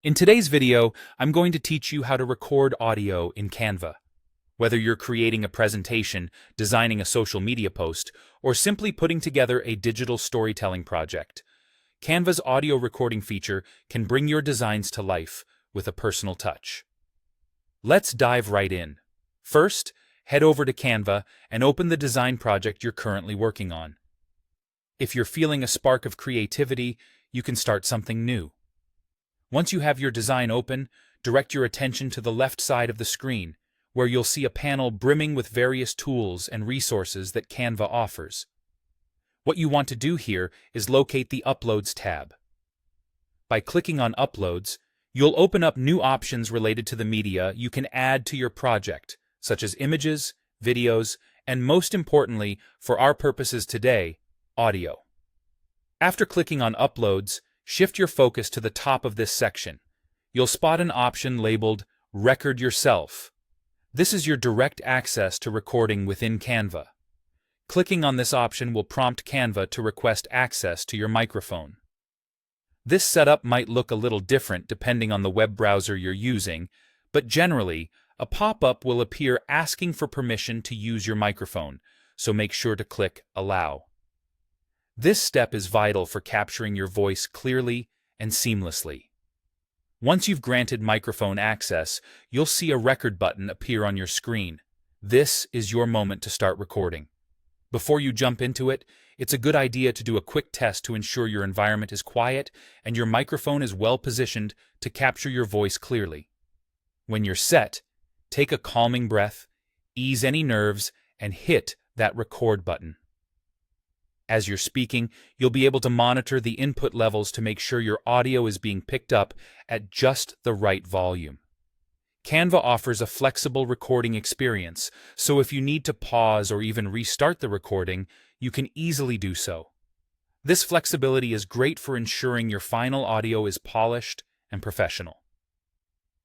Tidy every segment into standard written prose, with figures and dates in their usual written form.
In today's video, I'm going to teach you how to record audio in Canva. Whether you're creating a presentation, designing a social media post, or simply putting together a digital storytelling project, Canva's audio recording feature can bring your designs to life with a personal touch. Let's dive right in. First, head over to Canva and open the design project you're currently working on. If you're feeling a spark of creativity, you can start something new. Once you have your design open, direct your attention to the left side of the screen, where you'll see a panel brimming with various tools and resources that Canva offers. What you want to do here is locate the Uploads tab. By clicking on Uploads, you'll open up new options related to the media you can add to your project, such as images, videos, and most importantly, for our purposes today, audio. After clicking on Uploads, shift your focus to the top of this section. You'll spot an option labeled Record Yourself. This is your direct access to recording within Canva. Clicking on this option will prompt Canva to request access to your microphone. This setup might look a little different depending on the web browser you're using, but generally, a pop-up will appear asking for permission to use your microphone, so make sure to click Allow. This step is vital for capturing your voice clearly and seamlessly. Once you've granted microphone access, you'll see a record button appear on your screen. This is your moment to start recording. Before you jump into it, it's a good idea to do a quick test to ensure your environment is quiet and your microphone is well positioned to capture your voice clearly. When you're set, take a calming breath, ease any nerves, and hit that record button. As you're speaking, you'll be able to monitor the input levels to make sure your audio is being picked up at just the right volume. Canva offers a flexible recording experience, so if you need to pause or even restart the recording, you can easily do so. This flexibility is great for ensuring your final audio is polished and professional.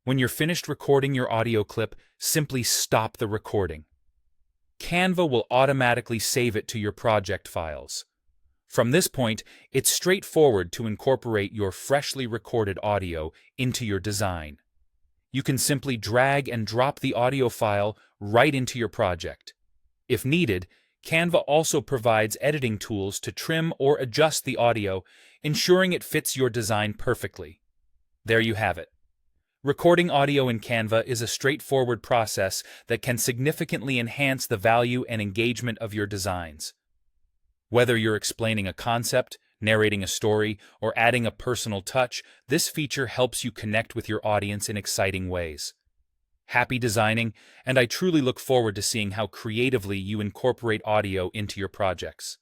When you're finished recording your audio clip, simply stop the recording. Canva will automatically save it to your project files. From this point, it's straightforward to incorporate your freshly recorded audio into your design. You can simply drag and drop the audio file right into your project. If needed, Canva also provides editing tools to trim or adjust the audio, ensuring it fits your design perfectly. There you have it. Recording audio in Canva is a straightforward process that can significantly enhance the value and engagement of your designs. Whether you're explaining a concept, narrating a story, or adding a personal touch, this feature helps you connect with your audience in exciting ways. Happy designing, and I truly look forward to seeing how creatively you incorporate audio into your projects.